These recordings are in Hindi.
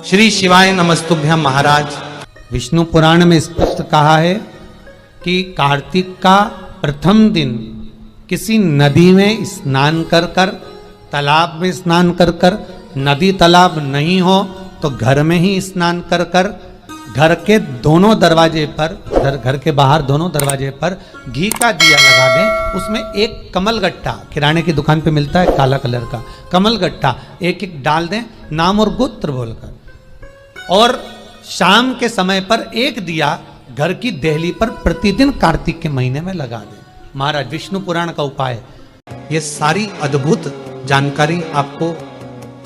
श्री शिवाय नमस्तुभ्यम महाराज। विष्णु पुराण में स्पष्ट कहा है कि कार्तिक का प्रथम दिन किसी नदी में स्नान कर कर, तालाब में स्नान कर कर, नदी तालाब नहीं हो तो घर में ही स्नान कर कर, घर के दोनों दरवाजे पर, घर के बाहर दोनों दरवाजे पर घी का दिया लगा दें। उसमें एक कमल गट्टा, किराने की दुकान पे मिलता है काला कलर का कमल गट्टा, एक एक डाल दें नाम और गोत्र बोलकर, और शाम के समय पर एक दिया घर की देहली पर प्रतिदिन कार्तिक के महीने में लगा दें। महाराज विष्णु पुराण का उपाय। ये सारी अद्भुत जानकारी आपको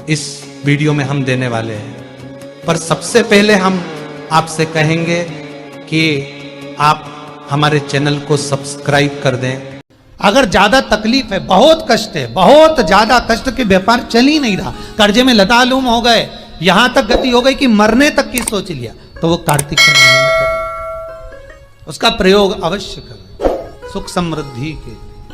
इस वीडियो में हम देने वाले हैं, पर सबसे पहले हम आपसे कहेंगे कि आप हमारे चैनल को सब्सक्राइब कर दें। अगर ज्यादा तकलीफ है, बहुत कष्ट है, बहुत ज्यादा कष्ट के व्यापार चल ही नहीं रहा, कर्जे में लतालूम हो गए, यहां तक गति हो गई कि मरने तक की सोच लिया, तो वो कार्तिक के महीने में करें, उसका प्रयोग अवश्य करें। सुख समृद्धि के,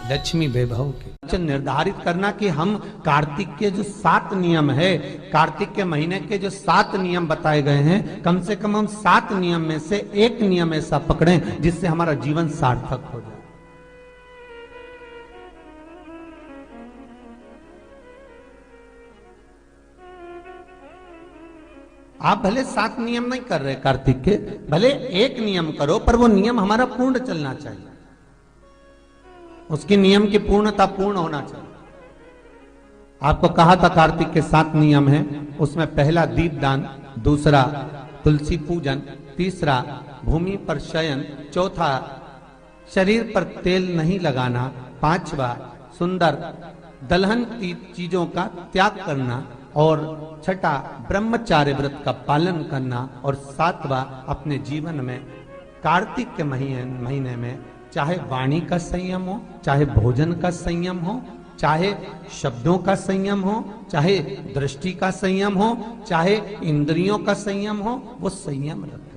लक्ष्मी वैभव के निर्धारित करना कि हम कार्तिक के जो 7 नियम है, कार्तिक के महीने के जो 7 नियम बताए गए हैं, कम से कम हम 7 नियम में से एक नियम ऐसा पकड़ें जिससे हमारा जीवन सार्थक हो जाए। आप भले 7 नियम नहीं कर रहे कार्तिक के, भले एक नियम करो, पर वो नियम हमारा पूर्ण चलना चाहिए, उसकी नियम की पूर्णता पूर्ण होना चाहिए। आपको कहा था कार्तिक के 7 नियम हैं, उसमें पहला दीपदान, दूसरा तुलसी पूजन, तीसरा भूमि पर शयन, चौथा शरीर पर तेल नहीं लगाना, पांचवा सुंदर दलहन चीजों का त्याग करना, और छठा ब्रह्मचार्य व्रत का पालन करना, और 7वां अपने जीवन में कार्तिक के महीने में चाहे वाणी का संयम हो, चाहे भोजन का संयम हो, चाहे शब्दों का संयम हो, चाहे दृष्टि का संयम हो, चाहे इंद्रियों का संयम हो, वो संयम रखें।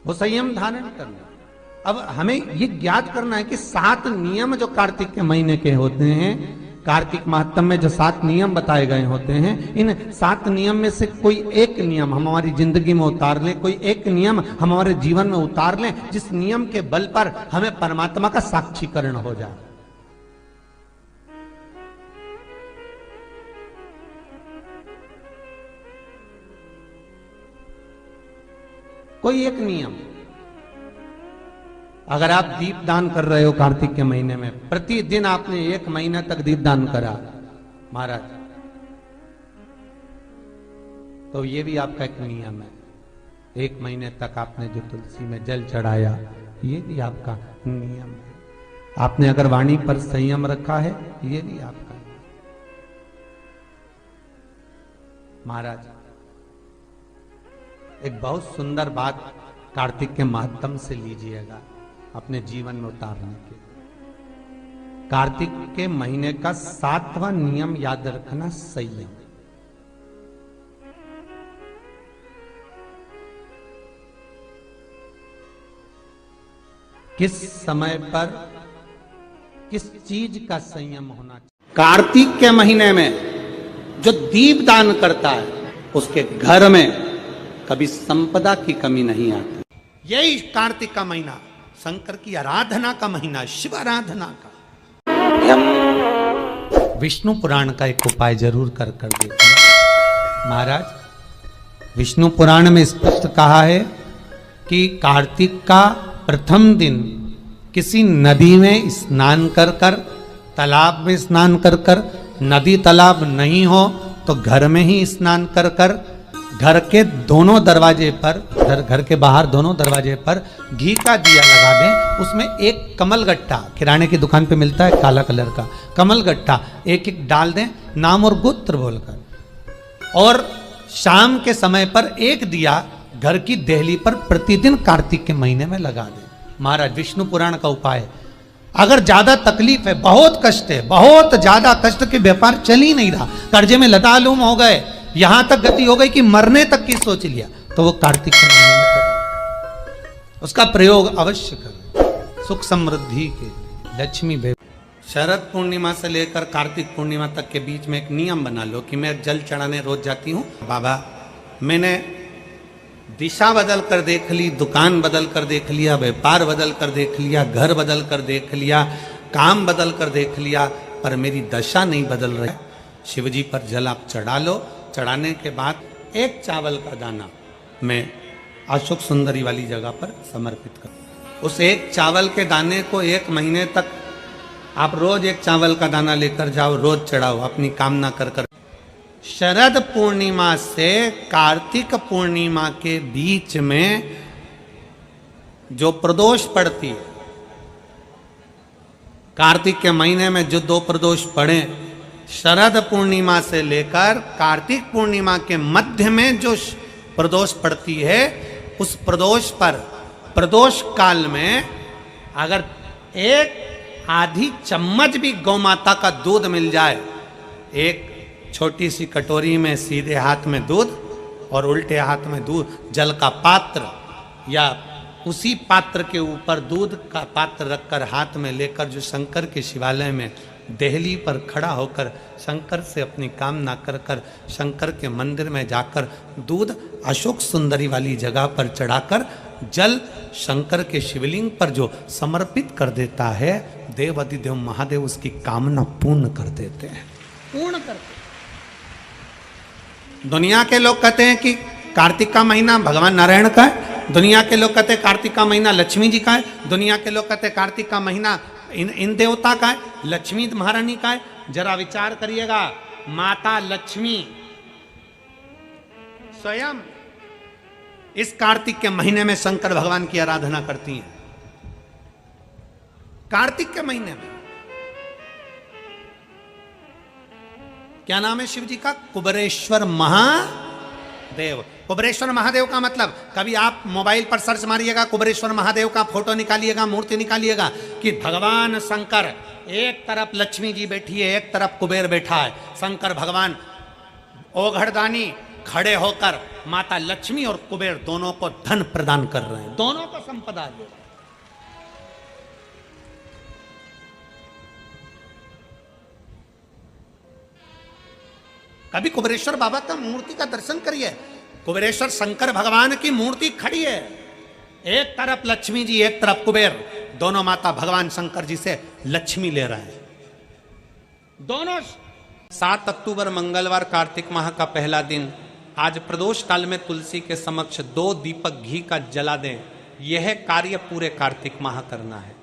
वो संयम धारण करना। अब हमें ये ज्ञात करना है कि 7 नियम जो कार्तिक के महीने के होते हैं, कार्तिक महात्म में जो 7 नियम बताए गए होते हैं, इन 7 नियम में से कोई एक नियम हम हमारी जिंदगी में उतार लें, कोई एक नियम हम हमारे जीवन में उतार लें, जिस नियम के बल पर हमें परमात्मा का साक्षीकरण हो जाए। कोई एक नियम। अगर आप दीप दान कर रहे हो कार्तिक के महीने में, प्रतिदिन आपने 1 महीना तक दीप दान करा महाराज, तो ये भी आपका एक नियम है। 1 महीने तक आपने जो तुलसी में जल चढ़ाया, ये भी आपका नियम है। आपने अगर वाणी पर संयम रखा है, ये भी आपका महाराज। एक बहुत सुंदर बात कार्तिक के महात्म से लीजिएगा अपने जीवन में उतारने के। कार्तिक के महीने का 7वां नियम याद रखना, संयम। किस समय पर किस चीज का संयम होना चाहिए। कार्तिक के महीने में जो दीप दान करता है, उसके घर में कभी संपदा की कमी नहीं आती। यही कार्तिक का महीना शंकर की आराधना का महीना, शिव आराधना का। विष्णु पुराण का एक उपाय जरूर कर देखना महाराज। विष्णु पुराण में स्पष्ट कहा है कि कार्तिक का प्रथम दिन किसी नदी में स्नान कर कर, तालाब में स्नान कर कर, नदी तालाब नहीं हो तो घर में ही स्नान कर कर, घर के दोनों दरवाजे पर, घर के बाहर दोनों दरवाजे पर घी का दिया लगा दें। उसमें एक कमल गट्टा, किराने की दुकान पे मिलता है काला कलर का कमल गट्टा, एक एक डाल दें नाम और गोत्र बोलकर, और शाम के समय पर एक दिया घर की देहली पर प्रतिदिन कार्तिक के महीने में लगा दें। महाराज विष्णु पुराण का उपाय। अगर ज्यादा तकलीफ है, बहुत कष्ट है, बहुत ज्यादा कष्ट के व्यापार चल ही नहीं रहा, कर्जे में लतालूम हो गए, यहां तक गति हो गई कि मरने तक की सोच लिया, तो वो कार्तिक के महीने में करें, उसका प्रयोग अवश्य करें। सुख समृद्धि के लक्ष्मी भे शरद पूर्णिमा से लेकर कार्तिक पूर्णिमा तक के बीच में एक नियम बना लो कि मैं जल चढ़ाने रोज जाती हूँ। बाबा मैंने दिशा बदल कर देख ली, दुकान बदल कर देख लिया, व्यापार बदल कर देख लिया, घर बदल कर देख लिया, काम बदल कर देख लिया, पर मेरी दशा नहीं बदल रही। शिव जी पर जल आप चढ़ा लो। चढ़ाने के बाद एक चावल का दाना मैं अशोक सुंदरी वाली जगह पर समर्पित कर, उस एक चावल के दाने को 1 महीने तक आप रोज एक चावल का दाना लेकर जाओ, रोज चढ़ाओ, अपनी कामना कर कर। शरद पूर्णिमा से कार्तिक पूर्णिमा के बीच में जो प्रदोष पड़ती है, कार्तिक के महीने में जो 2 प्रदोष पड़े, शरद पूर्णिमा से लेकर कार्तिक पूर्णिमा के मध्य में जो प्रदोष पड़ती है, उस प्रदोष पर प्रदोष काल में अगर एक आधी चम्मच भी गौ माता का दूध मिल जाए, एक छोटी सी कटोरी में सीधे हाथ में दूध और उल्टे हाथ में दूध, जल का पात्र या उसी पात्र के ऊपर दूध का पात्र रखकर हाथ में लेकर जो शंकर के शिवालय में देहली पर खड़ा होकर शंकर से अपनी कामना कर कर शंकर के मंदिर में जाकर दूध अशोक सुंदरी वाली जगह पर चढ़ाकर जल शंकर के शिवलिंग पर जो समर्पित कर देता है, देव अधिदेव महादेव उसकी कामना पूर्ण कर देते हैं, पूर्ण करते। दुनिया के लोग कहते हैं कि कार्तिक का महीना भगवान नारायण का है, दुनिया के लोग कहते हैं कार्तिक का महीना लक्ष्मी जी का है, दुनिया के लोग कहते हैं कार्तिक का महीना इन देवता का है, लक्ष्मी महारानी का है। जरा विचार करिएगा, माता लक्ष्मी स्वयं इस कार्तिक के महीने में शंकर भगवान की आराधना करती हैं। कार्तिक के महीने में क्या नाम है शिव जी का? कुबेरेश्वर महादेव। कुबेरेश्वर महादेव का मतलब, कभी आप मोबाइल पर सर्च मारिएगा, कुबेरेश्वर महादेव का फोटो निकालिएगा, मूर्ति निकालिएगा कि भगवान शंकर, एक तरफ लक्ष्मी जी बैठी है, एक तरफ कुबेर बैठा है। शंकर भगवान ओघड़दानी खड़े होकर माता लक्ष्मी और कुबेर दोनों को धन प्रदान कर रहे हैं, दोनों को संपदा दे रहे हैं। कभी कुबेरेश्वर बाबा का मूर्ति का दर्शन करिए, कुबेरेश्वर शंकर भगवान की मूर्ति खड़ी है, एक तरफ लक्ष्मी जी, एक तरफ कुबेर, दोनों माता भगवान शंकर जी से लक्ष्मी ले रहे हैं दोनों। 7 अक्टूबर मंगलवार कार्तिक माह का पहला दिन, आज प्रदोष काल में तुलसी के समक्ष 2 दीपक घी का जला दें। यह कार्य पूरे कार्तिक माह करना है।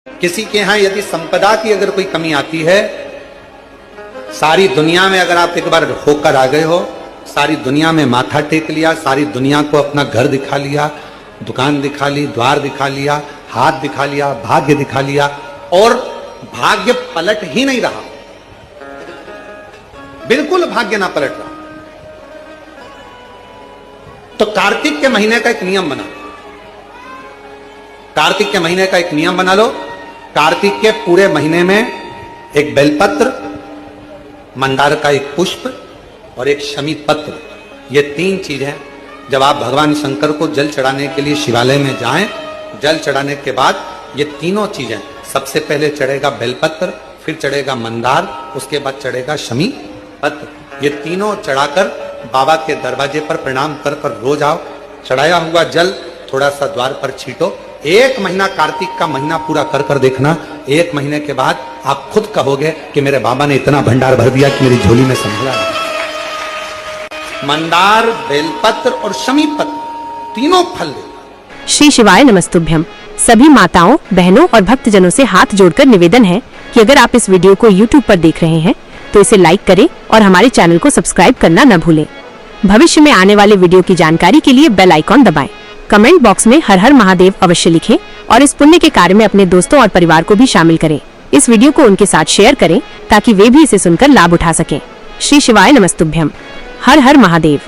किसी के यहां यदि संपदा की अगर कोई कमी आती है, सारी दुनिया में अगर आप एक बार होकर आ गए हो, सारी दुनिया में माथा टेक लिया, सारी दुनिया को अपना घर दिखा लिया, दुकान दिखा ली, द्वार दिखा लिया, हाथ दिखा लिया, भाग्य दिखा लिया, और भाग्य पलट ही नहीं रहा, बिल्कुल भाग्य ना पलट रहा, तो कार्तिक के महीने का एक नियम बना, कार्तिक के महीने का एक नियम बना लो। कार्तिक के पूरे महीने में एक बेलपत्र, मंदार का एक पुष्प और एक शमी पत्र, ये 3 चीजें जब आप भगवान शंकर को जल चढ़ाने के लिए शिवालय में जाएं, जल चढ़ाने के बाद ये तीनों चीजें, सबसे पहले चढ़ेगा बेलपत्र, फिर चढ़ेगा मंदार, उसके बाद चढ़ेगा शमी पत्र, ये तीनों चढ़ाकर बाबा के दरवाजे पर प्रणाम कर कर रोज आओ। चढ़ाया हुआ जल थोड़ा सा द्वार पर छींटो। 1 महीना कार्तिक का महीना पूरा कर कर देखना, 1 महीने के बाद आप खुद कहोगे कि मेरे बाबा ने इतना भंडार भर दिया कि मेरी झोली में संभला नहीं। मंदार, बेलपत्र और शमी पत्र तीनों फल दे। श्री शिवाय नमस्तुभ्यम। सभी माताओं, बहनों और भक्तजनों से हाथ जोड़कर निवेदन है कि अगर आप इस वीडियो को YouTube पर देख रहे हैं तो इसे लाइक करें और हमारे चैनल को सब्सक्राइब करना न भूलें। भविष्य में आने वाले वीडियो की जानकारी के लिए बेल आइकॉन दबाएं। कमेंट बॉक्स में हर हर महादेव अवश्य लिखें और इस पुण्य के कार्य में अपने दोस्तों और परिवार को भी शामिल करें। इस वीडियो को उनके साथ शेयर करें ताकि वे भी इसे सुनकर लाभ उठा सकें। श्री शिवाय नमस्तुभ्यम। हर हर महादेव।